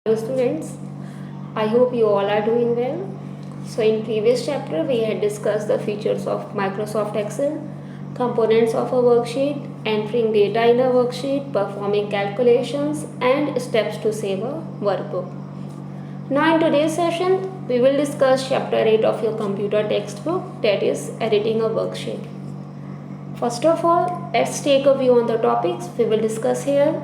Hello students, I hope you all are doing well. So in previous chapter we had discussed the features of Microsoft Excel, components of a worksheet, entering data in a worksheet, performing calculations and steps to save a workbook. Now in today's session we will discuss chapter 8 of your computer textbook, that is editing a worksheet. First of all, let's take a view on the topics we will discuss here.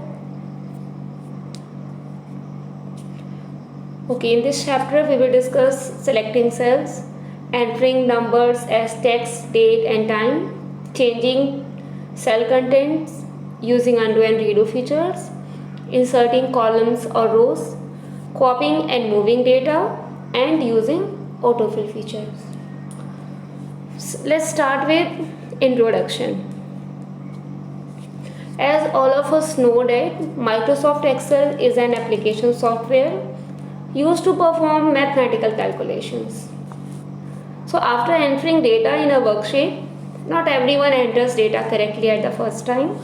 Okay, in this chapter we will discuss selecting cells, entering numbers as text, date and time, changing cell contents using undo and redo features, inserting columns or rows, copying and moving data and using autofill features. Let's start with introduction. As all of us know that Microsoft Excel is an application software used to perform mathematical calculations. So after entering data in a worksheet, not everyone enters data correctly at the first time.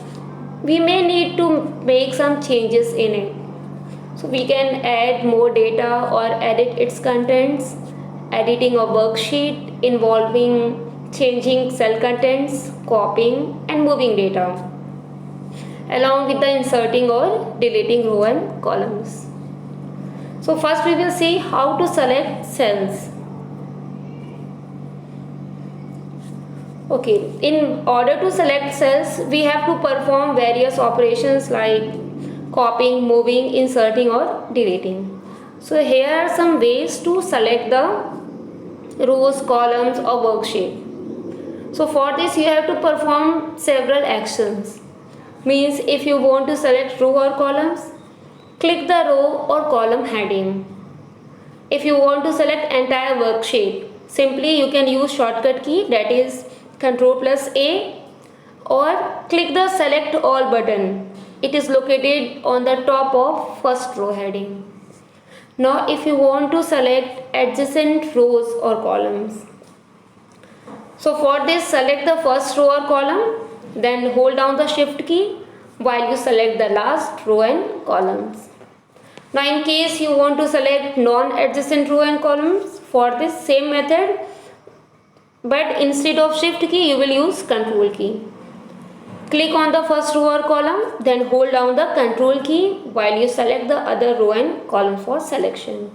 We may need to make some changes in it. So we can add more data or edit its contents. Editing a worksheet involving changing cell contents, copying and moving data, along with the inserting or deleting row and columns. So first we will see how to select cells. Okay, in order to select cells, we have to perform various operations like copying, moving, inserting or deleting. So here are some ways to select the rows, columns or worksheet. So for this you have to perform several actions. Means if you want to select row or columns, click the row or column heading. If you want to select entire worksheet, simply you can use shortcut key, that is Ctrl+A, or click the select all button. It is located on the top of first row heading. Now if you want to select adjacent rows or columns, so for this select the first row or column, then hold down the shift key while you select the last row and columns. Now in case you want to select non-adjacent row and columns, for this same method, but instead of shift key you will use control key. Click on the first row or column, then hold down the control key while you select the other row and column for selection.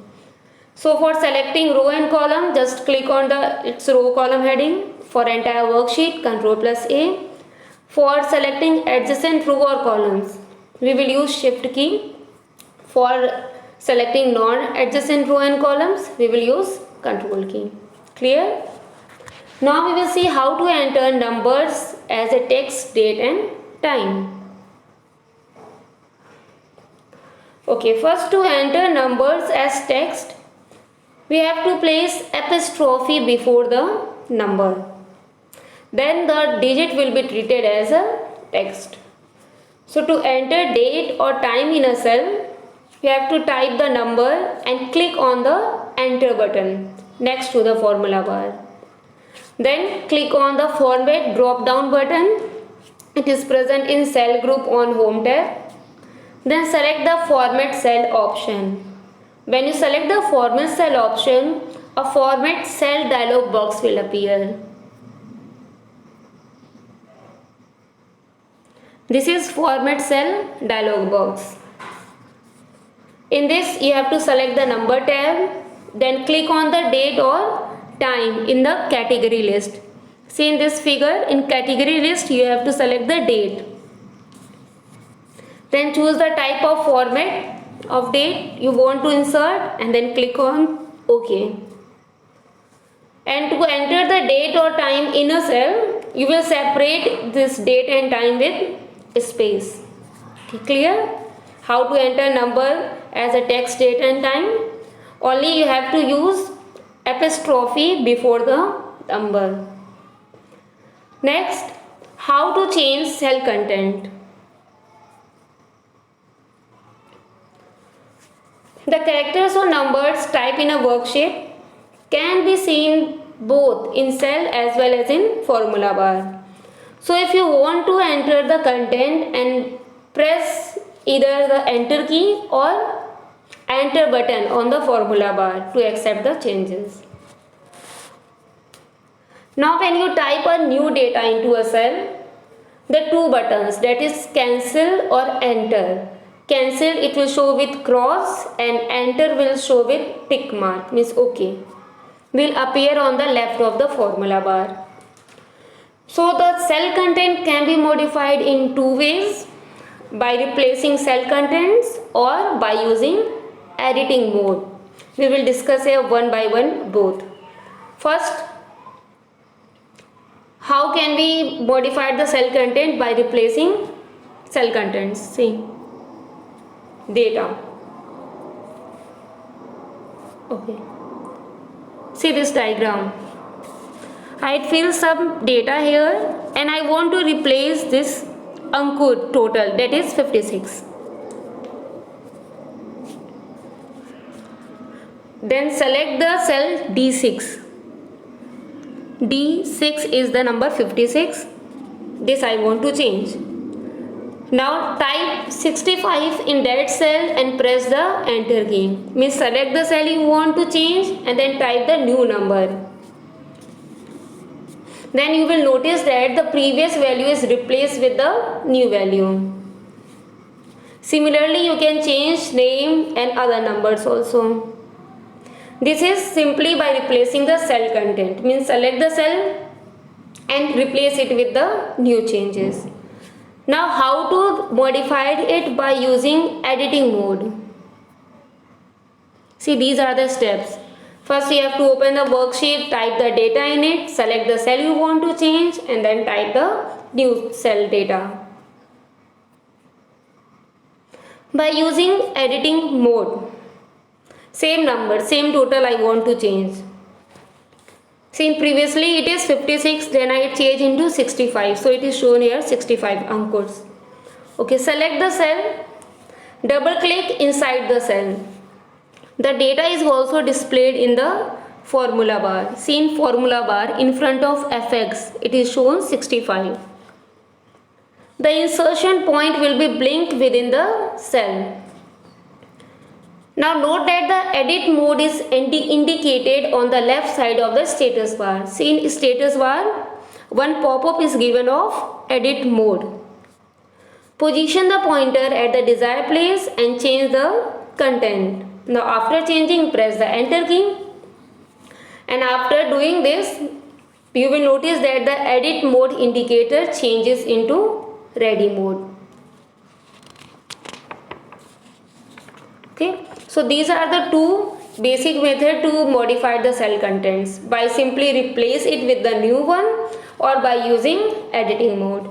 So for selecting row and column, just click on its row column heading. For entire worksheet, Ctrl+A. For selecting adjacent row or columns, we will use shift key. For selecting non-adjacent row and columns, we will use control key. Clear? Now we will see how to enter numbers as a text, date and time. Okay, first to enter numbers as text, we have to place apostrophe before the number. Then the digit will be treated as a text. So to enter date or time in a cell, you have to type the number and click on the enter button next to the formula bar. Then click on the format drop down button. It is present in cell group on home tab. Then select the format cell option. When you select the format cell option, a format cell dialog box will appear. This is format cell dialog box. In this you have to select the number tab, then click on the date or time in the category list. See in this figure, in category list you have to select the date. Then choose the type of format of date you want to insert and then click on OK. And to enter the date or time in a cell, you will separate this date and time with space. Okay, clear? How to enter number as a text, date and time? Only you have to use apostrophe before the number. Next, how to change cell content. The characters or numbers typed in a worksheet can be seen both in cell as well as in formula bar. So if you want to enter the content and press either the enter key or enter button on the formula bar to accept the changes. Now when you type a new data into a cell, the two buttons, that is cancel or enter. Cancel it will show with cross and enter will show with tick mark, means OK, will appear on the left of the formula bar. So the cell content can be modified in two ways, by replacing cell contents or by using editing mode. We will discuss here one by one both. First, how can we modify the cell content? By replacing cell contents. See, data. Okay. See this diagram. I fill some data here and I want to replace this Ankur total, that is 56. Then select the cell D6. D6 is the number 56. This I want to change. Now type 65 in that cell and press the enter key. Means select the cell you want to change and then type the new number. Then you will notice that the previous value is replaced with the new value. Similarly, you can change name and other numbers also. This is simply by replacing the cell content. Means select the cell and replace it with the new changes. Now how to modify it? By using editing mode. See, these are the steps. First you have to open the worksheet, type the data in it, select the cell you want to change and then type the new cell data. By using editing mode, same number, same total I want to change. See, previously it is 56, then I change into 65. So it is shown here 65 Ankurs. Okay, select the cell, double click inside the cell. The data is also displayed in the formula bar. See, in formula bar in front of fx, it is shown 65. The insertion point will be blinked within the cell. Now note that the edit mode is indicated on the left side of the status bar. See, in status bar, one pop-up is given of edit mode. Position the pointer at the desired place and change the content. Now after changing, press the enter key, and after doing this you will notice that the edit mode indicator changes into ready mode. Okay, so these are the two basic methods to modify the cell contents, by simply replace it with the new one or by using editing mode.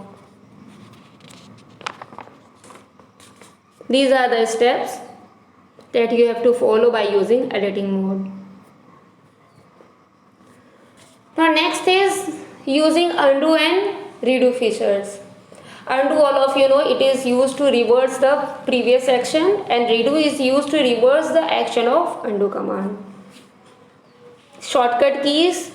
These are the steps that you have to follow by using editing mode. Now next is using undo and redo features. Undo, all of you know, it is used to reverse the previous action, and redo is used to reverse the action of undo command. Shortcut keys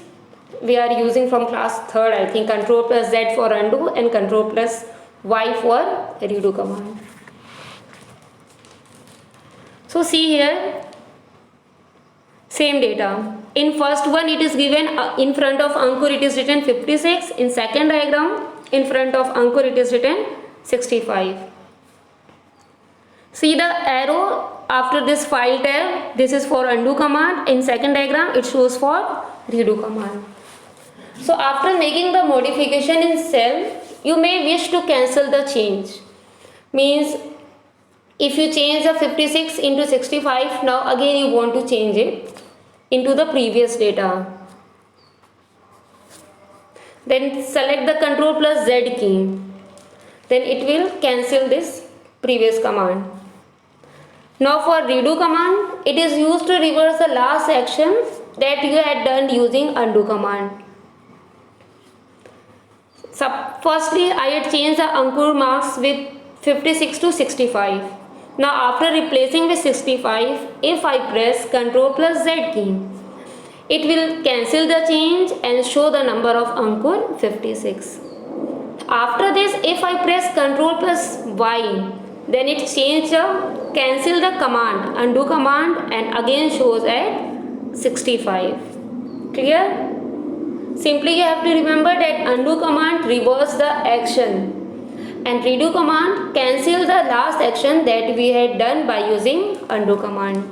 we are using from class 3rd, I think, Ctrl plus Z for undo and Ctrl plus Y for redo command. So see here, same data. In first one it is given in front of Ankur it is written 56. In second diagram in front of Ankur it is written 65. See the arrow after this file tab, this is for undo command. In second diagram it shows for redo command. So after making the modification in cell, you may wish to cancel the change. Means if you change the 56 into 65, now again you want to change it into the previous data. Then select the Ctrl plus Z key. Then it will cancel this previous command. Now for redo command, it is used to reverse the last action that you had done using undo command. So firstly, I had changed the Ankur marks with 56 to 65. Now after replacing with 65, if I press Ctrl plus Z key, it will cancel the change and show the number of Ankur 56. After this, if I press Ctrl plus Y, then it change the cancel the command, undo command, and again shows at 65. Clear? Simply you have to remember that undo command reverse the action and redo command cancel the last action that we had done by using undo command.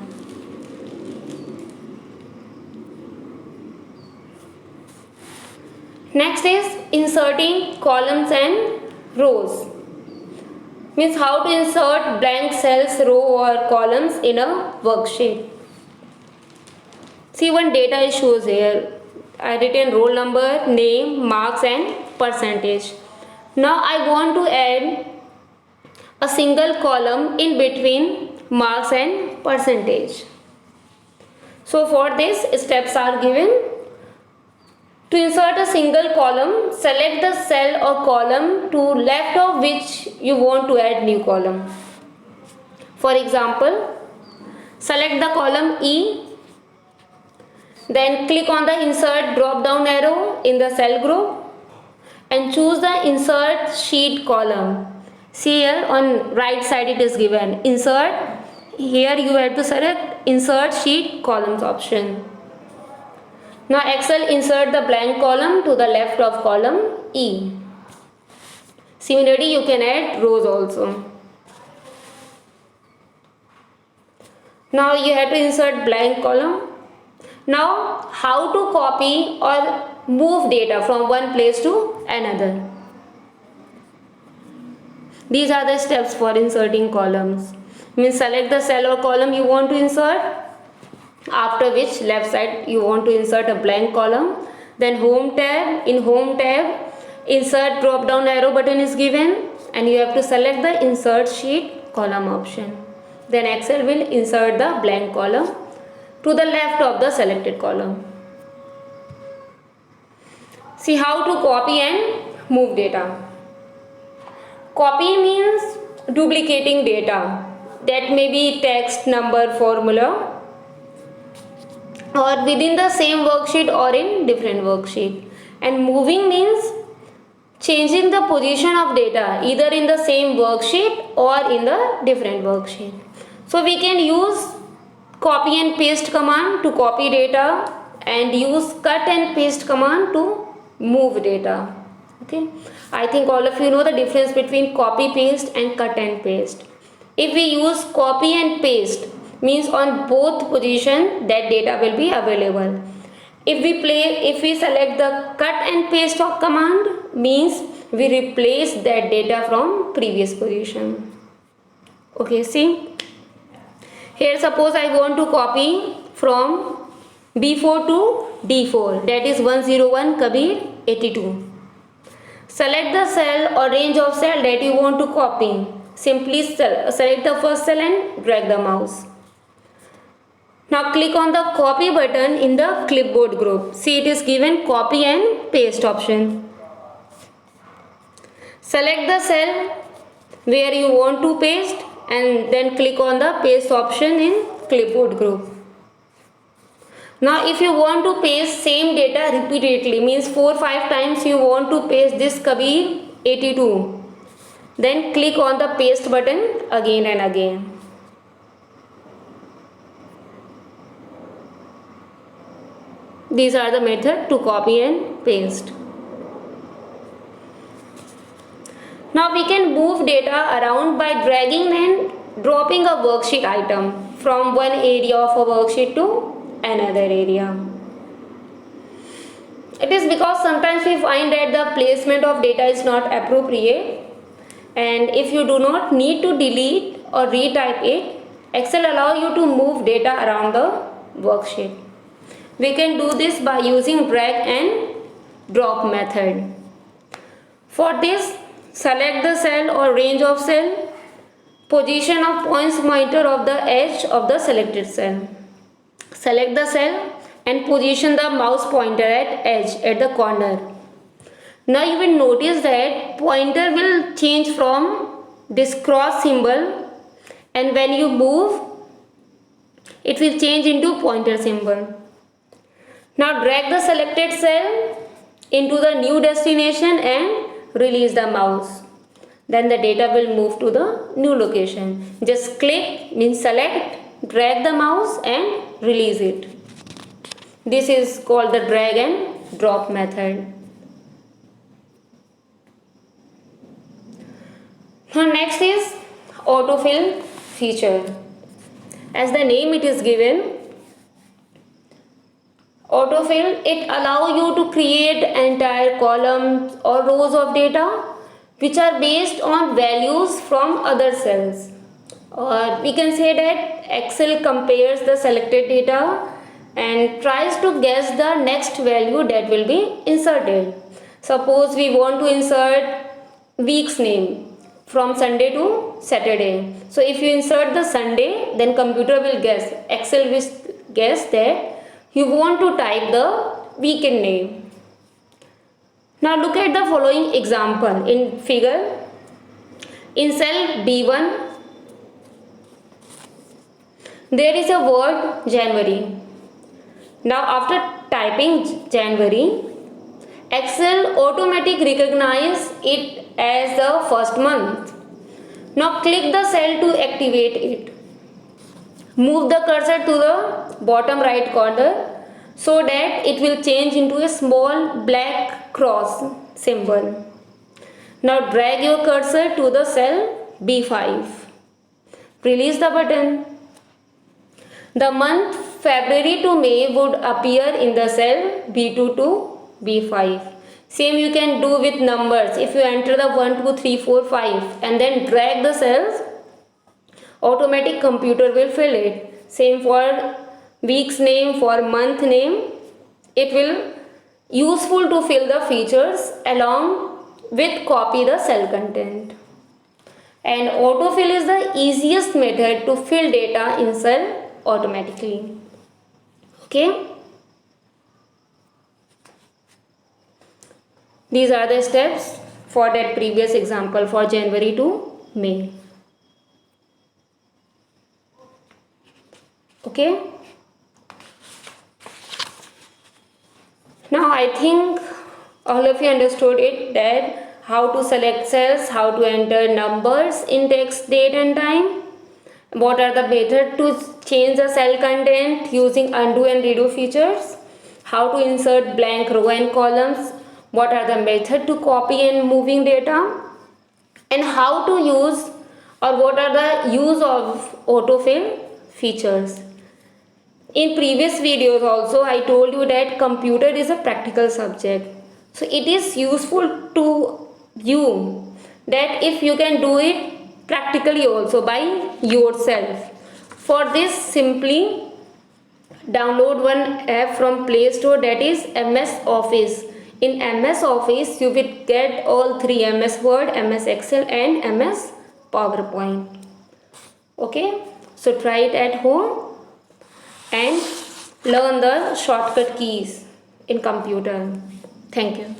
Next is inserting columns and rows. Means how to insert blank cells, row or columns in a worksheet. See, one data is shows here. I written roll number, name, marks and percentage. Now I want to add a single column in between marks and percentage. So for this steps are given. To insert a single column, select the cell or column to left of which you want to add new column. For example, select the column E, then click on the insert drop down arrow in the cell group and choose the insert sheet column. See here on right side it is given insert. Here you have to select insert sheet columns option. Now Excel insert the blank column to the left of column E. Similarly you can add rows also. Now you have to insert blank column. Now how to copy or move data from one place to another. These are the steps for inserting columns. Means select the cell or column you want to insert, after which left side you want to insert a blank column. Then home tab, in home tab insert drop down arrow button is given and you have to select the insert sheet column option. Then Excel will insert the blank column to the left of the selected column. See how to copy and move data. Copy means duplicating data. That may be text, number, formula, or within the same worksheet or in different worksheet. And moving means changing the position of data either in the same worksheet or in the different worksheet. So we can use copy and paste command to copy data and use cut and paste command to move data. Okay, I think all of you know the difference between copy paste and cut and paste. If we use copy and paste means on both position that data will be available. If we select the cut and paste of command means we replace that data from previous position. Okay, see here suppose I want to copy from B4 to D4, that is 101 Kabir 82. Select the cell or range of cell that you want to copy. Simply select the first cell and drag the mouse. Now click on the copy button in the clipboard group. See it is given copy and paste option. Select the cell where you want to paste and then click on the paste option in clipboard group. Now if you want to paste same data repeatedly, means 4-5 times you want to paste this Kabir 82, then click on the paste button again and again. These are the method to copy and paste. Now we can move data around by dragging and dropping a worksheet item from one area of a worksheet to another area. It is because sometimes we find that the placement of data is not appropriate, and if you do not need to delete or retype it, Excel allows you to move data around the worksheet. We can do this by using drag and drop method. For this, select the cell or range of cell, position of points pointer of the edge of the selected cell. Select the cell and position the mouse pointer at edge at the corner. Now you will notice that pointer will change from this cross symbol, and when you move it will change into pointer symbol. Now drag the selected cell into the new destination and release the mouse. then the data will move to the new location. Just click means select, drag the mouse and release it. This is called the drag and drop method. Now next is autofill feature. As the name it is given, autofill, it allows you to create entire columns or rows of data which are based on values from other cells. Or we can say that Excel compares the selected data and tries to guess the next value that will be inserted. Suppose we want to insert week's name from Sunday to Saturday. So if you insert the Sunday, then computer will guess, Excel will guess that you want to type the weekend name. Now look at the following example in figure. In cell B1, there is a word January. Now after typing January, Excel automatically recognize it as the first month. Now click the cell to activate it. Move the cursor to the bottom right corner so that it will change into a small black cross symbol. Now drag your cursor to the cell B5. Release the button. The month February to May would appear in the cell B2 to B5. Same you can do with numbers. If you enter the 1, 2, 3, 4, 5 and then drag the cells, automatic computer will fill it. Same for week's name, for month name. It will useful to fill the features along with copy the cell content. And autofill is the easiest method to fill data in cell automatically. Okay. These are the steps for that previous example for January to May. Okay. Now I think all of you understood it, that how to select cells, how to enter numbers in text, date and time, what are the methods to change the cell content using undo and redo features, how to insert blank row and columns, what are the methods to copy and moving data, and how to use or what are the use of autofill features. In previous videos also I told you that computer is a practical subject. So it is useful to you that if you can do it practically also by yourself. For this, simply download one app from Play Store, that is MS Office. In MS Office you will get all three: MS Word, MS Excel and MS PowerPoint. Okay, so try it at home and learn the shortcut keys in computer. Thank you.